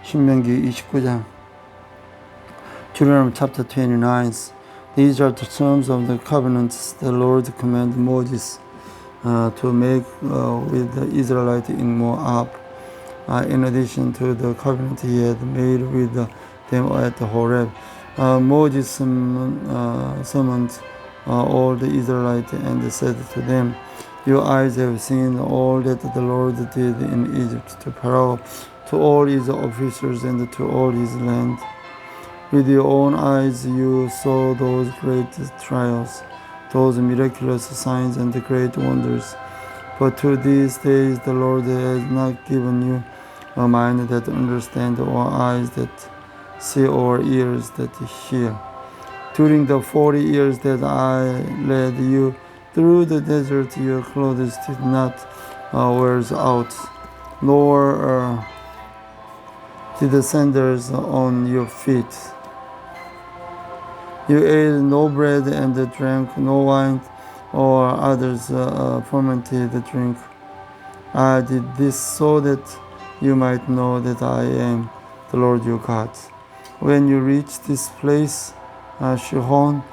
신명기 29장. Deuteronomy chapter 29. These are the terms of the covenants the Lord commanded Moses to make with the Israelites in Moab, in addition to the covenant he had made with them at Horeb. Moses summoned all the Israelites and said to them, "Your eyes have seen all that the Lord did in Egypt to Pharaoh, to all his officers, and to all his land. With your own eyes you saw those great trials, those miraculous signs and great wonders. But to these days the Lord has not given you a mind that understands, or eyes that see, or ears that hear. During the 40 years that I led you through the desert, your clothes did not wear out, nor did the sandals on your feet. You ate no bread and drank no wine or others fermented drink. I did this so that you might know that I am the Lord your God. When you reach this place, Sihon,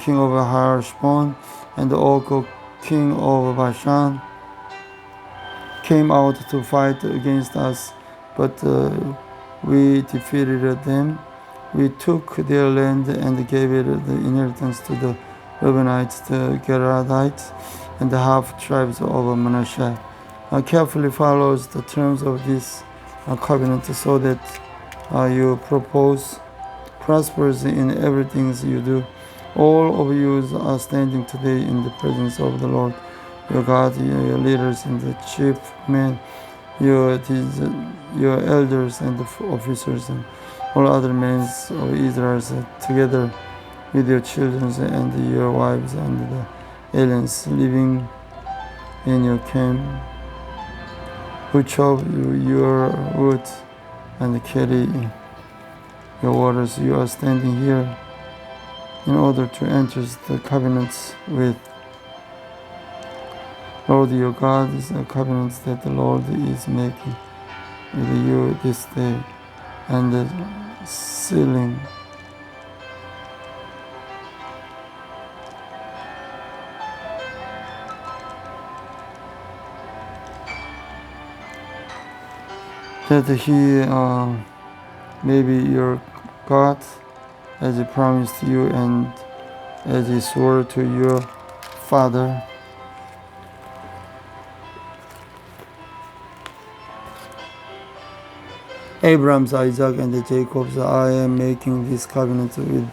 king of Heshbon, and Og, king of Bashan, came out to fight against us, but we defeated them. We took their land and gave it the inheritance to the Reubenites, the Gadites, and the half-tribes of Manasseh. Carefully follows the terms of this covenant so that you prosperous in everything you do. All of you are standing today in the presence of the Lord your God, your leaders and the chief men, your elders and the officers, and all other men of Israel, together with your children and your wives and the aliens living in your camp, who chop your wood and carry your waters. You are standing here in order to enter the covenants with Lord your God, is a covenant that the Lord is making with you this day, and the sealing that he may be your God, as he promised you and as he swore to your father. Abraham's, Isaac, and Jacob's. I am making this covenant with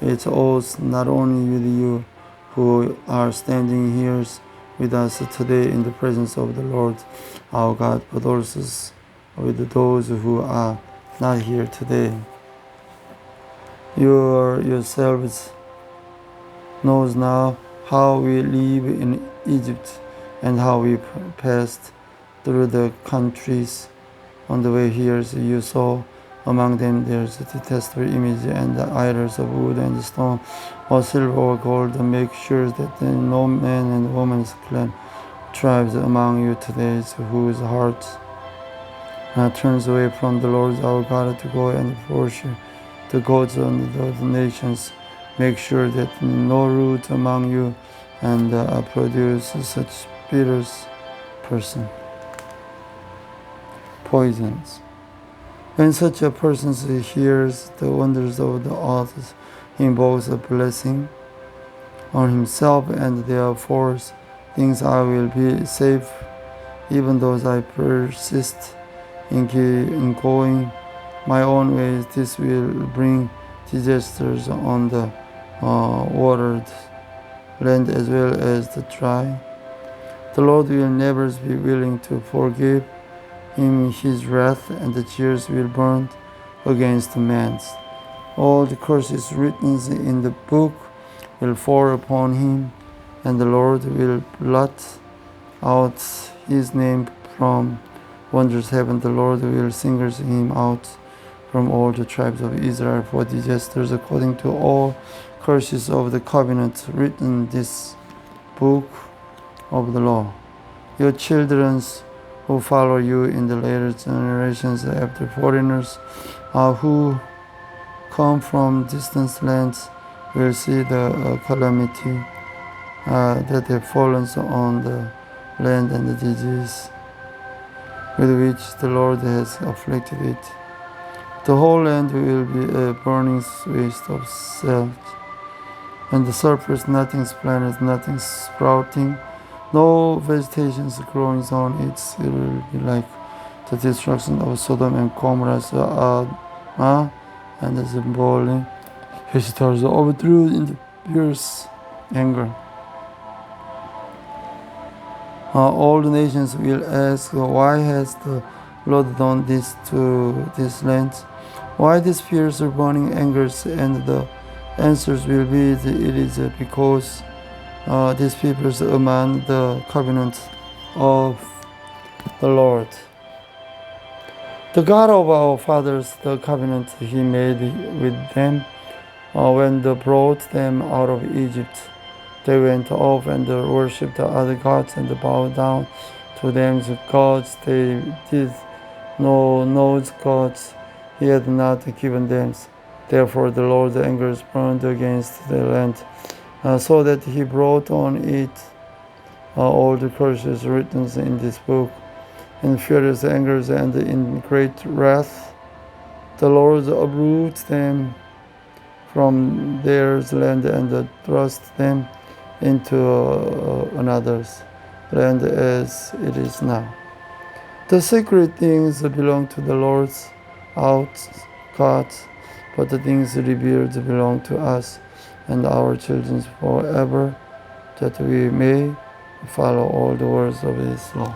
its oaths, not only with you who are standing here with us today in the presence of the Lord our God, but also with those who are not here today. You yourselves knows now how we live in Egypt and how we passed through the countries. On the way here, you saw among them there's a detestable image and the idols of wood and stone, or silver or gold. Make sure that no man and woman's clan tribes among you today whose hearts turns away from the Lord our God to go and worship the gods of the nations. Make sure that no root among you and produce such bitter person. Poisons. When such a person hears the wonders of the oaths, he invokes a blessing on himself and therefore thinks I will be safe, even though I persist in going my own ways. This will bring disasters on the watered land as well as the dry. The Lord will never be willing to forgive him his wrath, and the tears will burn against man. All the curses written in the book will fall upon him, and the Lord will blot out his name from wondrous heaven. The Lord will single him out from all the tribes of Israel for disasters according to all curses of the covenant written in this book of the law. Your children's who follow you in the later generations after foreigners who come from distant lands will see the calamity that have fallen on the land and the disease with which the Lord has afflicted it. The whole land will be a burning waste of salt, and the surface nothing's planted, nothing's sprouting, no vegetation is growing on it. It will be like the destruction of Sodom and Gomorrah, and the boiling visitors overthrew in the fierce anger. All the nations will ask, why has the Lord done this to this land? Why this fierce burning angers? And the answers will be, it is because these peoples among the covenant of the Lord. The God of our fathers, the covenant he made with them when they brought them out of Egypt. They went off and worshipped other gods and bowed down to them. The gods they did those gods he had not given them. Therefore the Lord's anger burned against the land, so that he brought on it all the curses written in this book. In furious anger and in great wrath, the Lord uprooted them from their land and thrust them into another's land as it is now. The secret things belong to the Lord's gods, but the things revealed belong to us and our children forever, that we may follow all the words of His law.